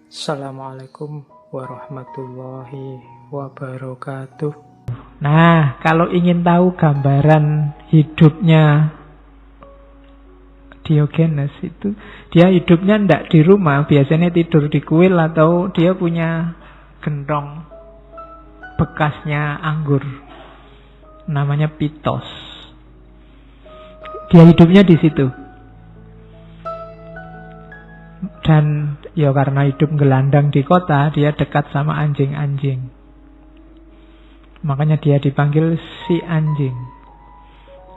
Assalamualaikum warahmatullahi wabarakatuh. Nah, kalau ingin tahu gambaran hidupnya Diogenes itu, dia hidupnya ndak di rumah, biasanya tidur di kuil atau dia punya gentong bekasnya anggur, namanya Pitos. Dia hidupnya di situ. Dan ya karena hidup gelandang di kota, dia dekat sama anjing-anjing. Makanya dia dipanggil si anjing.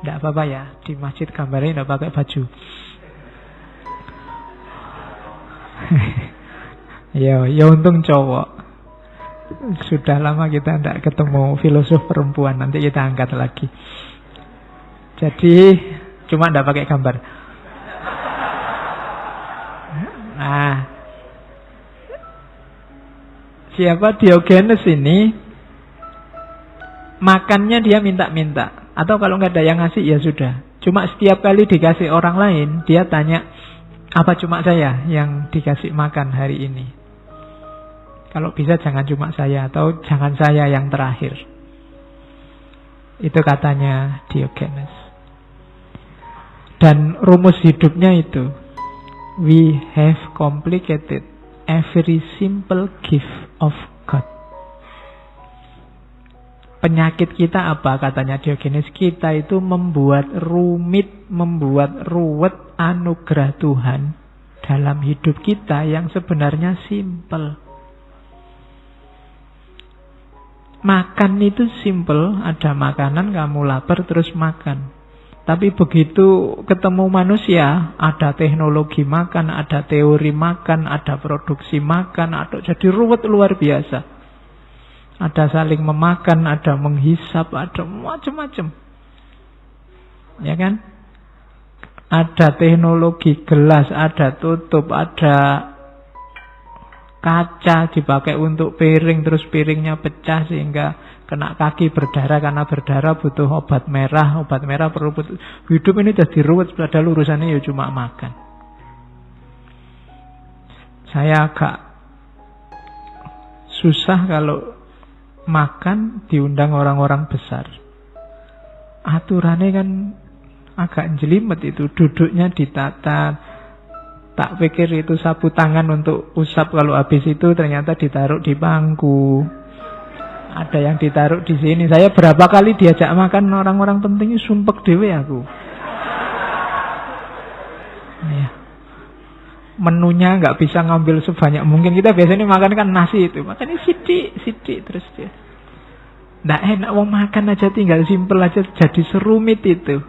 Tidak apa-apa ya, di masjid gambarnya tidak pakai baju. Ya untung cowok. Sudah lama kita tidak ketemu filosof perempuan, nanti kita angkat lagi. Jadi cuma tidak pakai gambar. Nah, siapa Diogenes ini? Makannya dia minta-minta. Atau kalau nggak ada yang ngasih ya sudah. Cuma setiap kali dikasih orang lain, dia tanya, apa cuma saya yang dikasih makan hari ini? Kalau bisa jangan cuma saya, atau jangan saya yang terakhir. Itu katanya Diogenes. Dan rumus hidupnya itu, we have complicated every simple gift of God. Penyakit kita apa katanya Diogenes? Kita itu membuat rumit, membuat ruwet anugerah Tuhan dalam hidup kita yang sebenarnya simple. Makan itu simple, ada makanan kamu lapar terus makan. Tapi begitu ketemu manusia, ada teknologi makan, ada teori makan, ada produksi makan, ada jadi ruwet luar biasa. Ada saling memakan, ada menghisap, ada macam-macam. Ya kan? Ada teknologi gelas, ada tutup, ada kaca dipakai untuk piring, terus piringnya pecah sehingga kena kaki berdarah, karena berdarah butuh obat merah perlu butuh. Hidup ini jadi ruwet, padahal urusannya ya cuma makan. Saya agak susah kalau makan diundang orang-orang besar. Aturannya kan agak jelimet itu, duduknya ditata. Tak pikir itu sapu tangan untuk usap, kalau habis itu ternyata ditaruh di bangku. Ada yang ditaruh di sini. Saya berapa kali diajak makan orang-orang penting, sumpek dewe aku. Ya. Menunya nggak bisa ngambil sebanyak mungkin. Kita biasanya makan kan nasi itu, makannya sidik terus dia. Nggak enak, mau makan aja tinggal simpel aja, jadi serumit itu.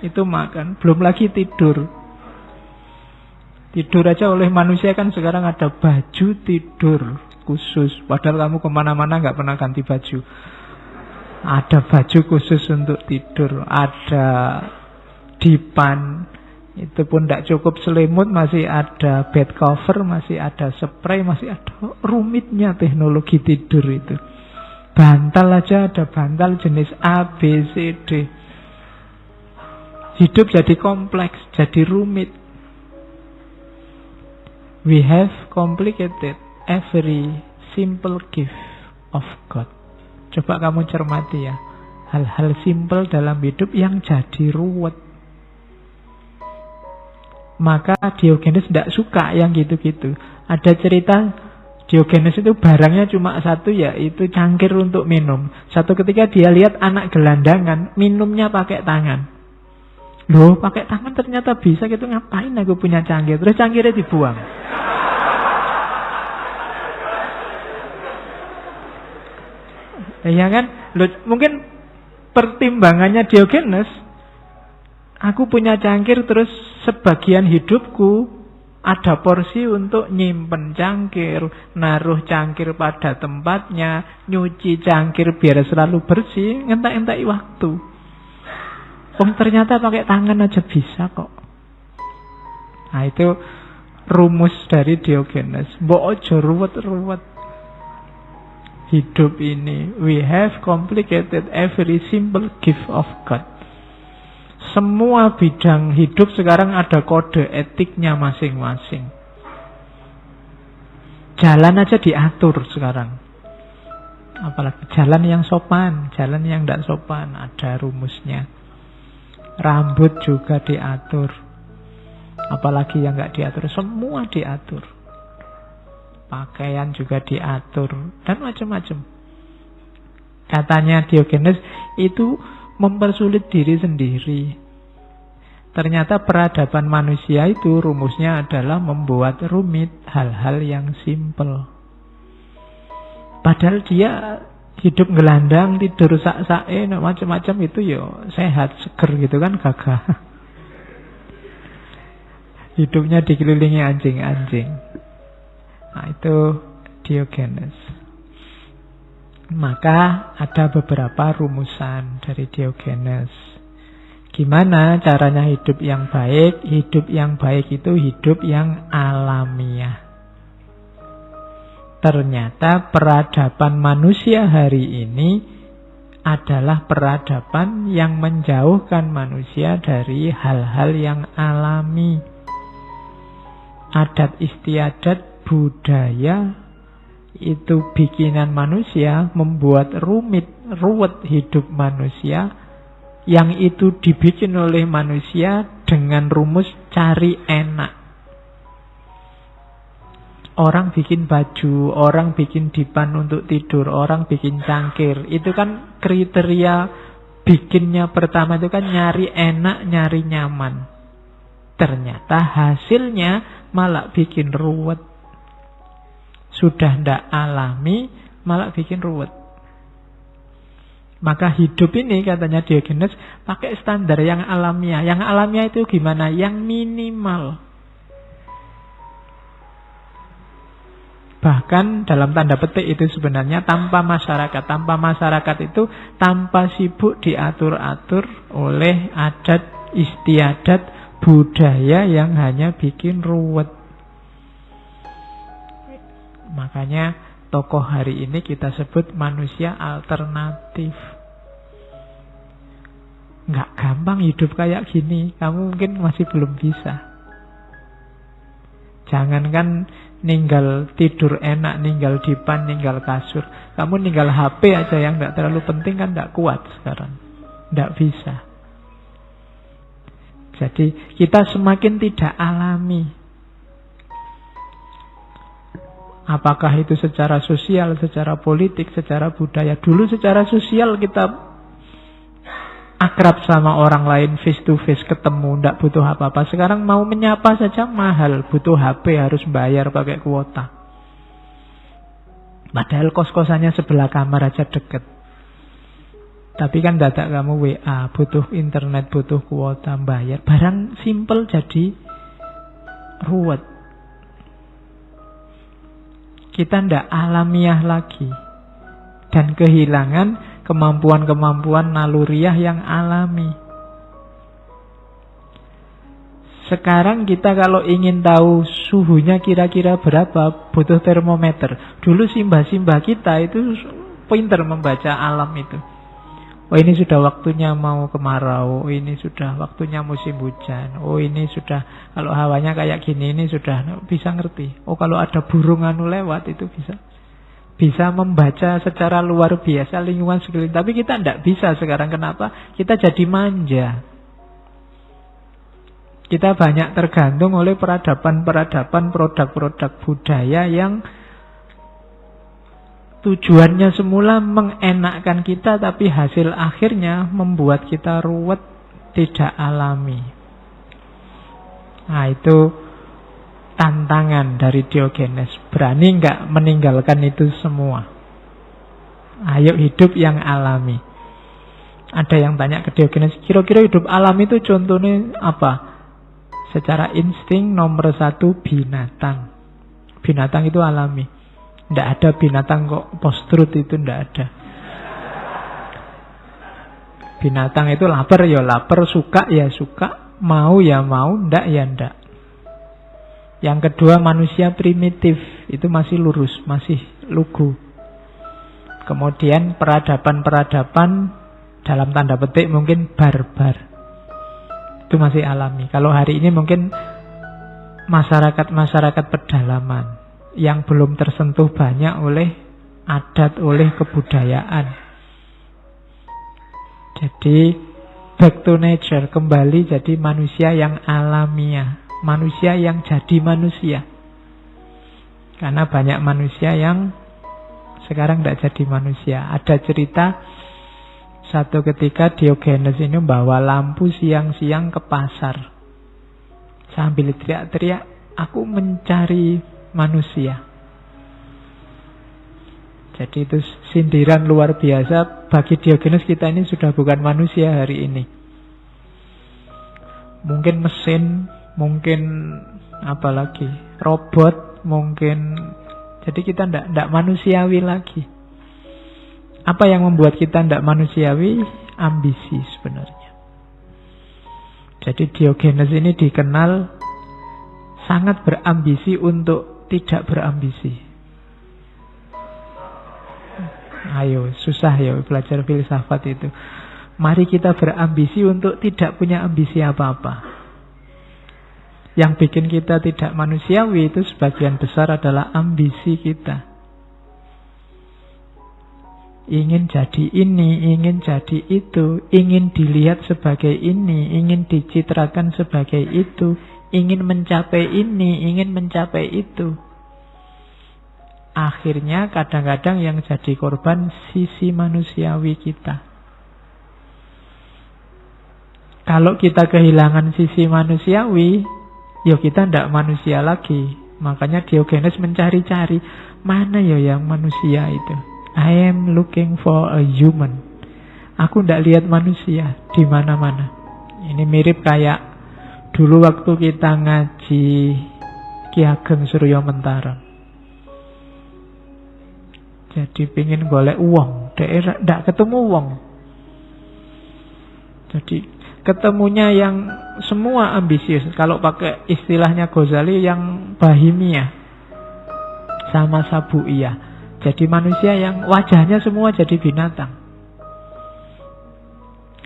Itu makan, belum lagi tidur. Tidur aja oleh manusia kan sekarang ada baju tidur khusus. Padahal kamu kemana-mana nggak pernah ganti baju. Ada baju khusus untuk tidur. Ada dipan. Itu pun tidak cukup selimut. Masih ada bed cover. Masih ada spray. Masih ada rumitnya teknologi tidur itu. Bantal aja ada bantal jenis A, B, C, D. Hidup jadi kompleks. Jadi rumit. We have complicated every simple gift of God. Coba kamu cermati ya, hal-hal simple dalam hidup yang jadi ruwet. Maka Diogenes tidak suka yang gitu-gitu. Ada cerita Diogenes itu barangnya cuma satu, yaitu cangkir untuk minum. Satu ketika dia lihat anak gelandangan minumnya pakai tangan. Loh, pakai tangan ternyata bisa gitu, ngapain aku punya cangkir? Terus cangkirnya dibuang. Ya kan? Loh, mungkin pertimbangannya Diogenes, aku punya cangkir terus sebagian hidupku ada porsi untuk nyimpen cangkir, naruh cangkir pada tempatnya, nyuci cangkir biar selalu bersih, ngentak-ngentak waktu. Ternyata pakai tangan aja bisa kok. Nah itu rumus dari Diogenes. Mbok ojo ruwet-ruwet. Hidup ini, we have complicated every simple gift of God. Semua bidang hidup sekarang ada kode etiknya masing-masing. Jalan aja diatur sekarang. Apalagi jalan yang sopan, jalan yang tidak sopan, ada rumusnya. Rambut juga diatur. Apalagi yang nggak diatur, semua diatur. Pakaian juga diatur, dan macam-macam. Katanya Diogenes, itu mempersulit diri sendiri. Ternyata peradaban manusia itu rumusnya adalah membuat rumit hal-hal yang simpel. Padahal dia hidup gelandang, tidur sak-sake, macam-macam itu sehat, seger gitu kan, gagah. Hidupnya dikelilingi anjing-anjing. Nah, itu Diogenes. Maka ada beberapa rumusan dari Diogenes. Gimana caranya hidup yang baik? Hidup yang baik itu hidup yang alamiah. Ternyata peradaban manusia hari ini adalah peradaban yang menjauhkan manusia dari hal-hal yang alami. Adat istiadat budaya itu bikinan manusia, membuat ruwet hidup manusia, yang itu dibikin oleh manusia dengan rumus cari enak. Orang bikin baju, orang bikin dipan untuk tidur, orang bikin cangkir. Itu kan kriteria bikinnya pertama itu kan nyari enak, nyari nyaman. Ternyata hasilnya malah bikin ruwet. Sudah ndak alami, malah bikin ruwet. Maka hidup ini katanya Diogenes pakai standar yang alamiah. Yang alamiah itu gimana? Yang minimal. Bahkan dalam tanda petik itu sebenarnya tanpa masyarakat. Tanpa masyarakat itu tanpa sibuk diatur-atur oleh adat istiadat budaya yang hanya bikin ruwet. Makanya tokoh hari ini kita sebut manusia alternatif. Nggak gampang hidup kayak gini. Kamu mungkin masih belum bisa. Jangankan ninggal tidur enak, ninggal dipan, ninggal kasur. Kamu ninggal HP aja yang nggak terlalu penting kan nggak kuat sekarang. Nggak bisa. Jadi kita semakin tidak alami. Apakah itu secara sosial, secara politik, secara budaya. Dulu secara sosial kita akrab sama orang lain, face to face, ketemu, tidak butuh apa-apa. Sekarang mau menyapa saja mahal, butuh HP, harus bayar pakai kuota. Padahal kos-kosannya sebelah kamar aja deket. Tapi kan dadak kamu WA, butuh internet, butuh kuota, bayar. Barang simple jadi ruwet. Kita tidak alamiah lagi. Dan kehilangan kemampuan-kemampuan naluriah yang alami. Sekarang kita kalau ingin tahu suhunya kira-kira berapa, butuh termometer. Dulu simbah-simbah kita itu pintar membaca alam itu. Oh ini sudah waktunya mau kemarau, oh ini sudah waktunya musim hujan, oh ini sudah kalau hawanya kayak gini ini sudah bisa ngerti. Oh kalau ada burung anu lewat itu bisa membaca secara luar biasa lingkungan sekeliling. Tapi kita tidak bisa sekarang. Kenapa? Kita jadi manja. Kita banyak tergantung oleh peradaban-peradaban produk-produk budaya yang tujuannya semula mengenakkan kita, tapi hasil akhirnya membuat kita ruwet, tidak alami. Nah itu tantangan dari Diogenes. Berani nggak meninggalkan itu semua? Ayo hidup yang alami. Ada yang tanya ke Diogenes, kira-kira hidup alami itu contohnya apa? Secara insting nomor 1 binatang. Binatang itu alami. Tidak ada binatang kok post-truth itu tidak ada. Binatang itu lapar ya lapar, suka ya suka, mau ya mau, ndak ya ndak. Yang kedua manusia primitif, itu masih lurus, masih lugu. Kemudian peradaban-peradaban dalam tanda petik mungkin barbar. Itu masih alami. Kalau hari ini mungkin masyarakat-masyarakat pedalaman. yang belum tersentuh banyak oleh adat, oleh kebudayaan. Jadi back to nature, kembali jadi manusia yang alamiah, manusia yang jadi manusia. Karena banyak manusia yang sekarang tidak jadi manusia. Ada cerita satu ketika Diogenes ini membawa lampu siang-siang ke pasar sambil teriak-teriak, aku mencari manusia. Jadi itu sindiran luar biasa. Bagi Diogenes kita ini sudah bukan manusia hari ini. Mungkin mesin, mungkin apalagi robot, mungkin. Jadi kita tidak manusiawi lagi. Apa yang membuat kita tidak manusiawi? Ambisi sebenarnya. Jadi Diogenes ini dikenal sangat berambisi untuk tidak berambisi. Ayo, susah ya belajar filsafat itu. Mari kita berambisi untuk tidak punya ambisi apa-apa. Yang bikin kita tidak manusiawi itu sebagian besar adalah ambisi kita. Ingin jadi ini, ingin jadi itu, ingin dilihat sebagai ini, ingin dicitrakan sebagai itu, ingin mencapai ini, ingin mencapai itu. Akhirnya kadang-kadang yang jadi korban sisi manusiawi kita. Kalau kita kehilangan sisi manusiawi, ya kita tidak manusia lagi. Makanya Diogenes mencari-cari, mana ya yang manusia itu. I am looking for a human. Aku tidak lihat manusia di mana-mana. Ini mirip kayak dulu waktu kita ngaji Ki Ageng Suryo Mentara. Jadi pingin golek uang, daerah tidak ketemu uang. Jadi ketemunya yang semua ambisius. Kalau pakai istilahnya Ghazali yang bahimiyah sama sabuiyah. Jadi manusia yang wajahnya semua jadi binatang.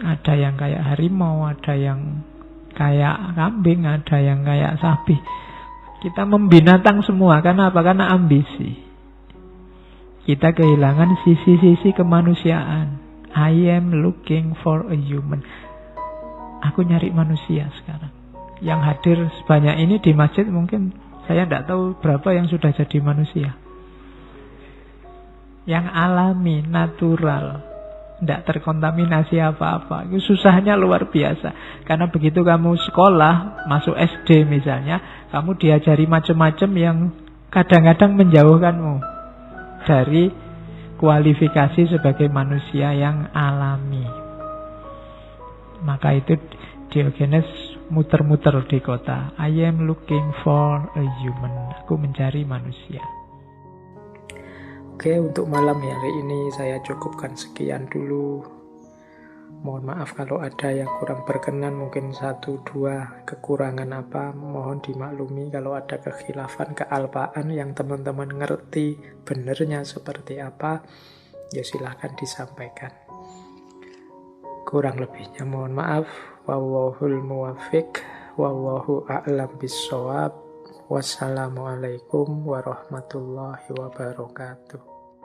Ada yang kayak harimau, ada yang kayak kambing, ada yang kayak sapi. Kita membinatang semua. Karena apa? Karena ambisi. Kita kehilangan sisi-sisi kemanusiaan. I am looking for a human. Aku nyari manusia sekarang. Yang hadir sebanyak ini di masjid mungkin saya tidak tahu berapa yang sudah jadi manusia. Yang alami, natural, tidak terkontaminasi apa-apa. Itu susahnya luar biasa. Karena begitu kamu sekolah, masuk SD misalnya, kamu diajari macam-macam yang kadang-kadang menjauhkanmu dari kualifikasi sebagai manusia yang alami. Maka itu Diogenes muter-muter di kota. I am looking for a human. Aku mencari manusia. Oke, untuk malam hari ini saya cukupkan sekian dulu. Mohon maaf kalau ada yang kurang berkenan, mungkin 1-2 kekurangan apa, mohon dimaklumi. Kalau ada kekhilafan, kealpaan yang teman-teman ngerti benernya seperti apa, ya silahkan disampaikan. Kurang lebihnya mohon maaf. Wallahul muwaffiq, wallahu a'lam bissawab. Wassalamualaikum warahmatullahi wabarakatuh.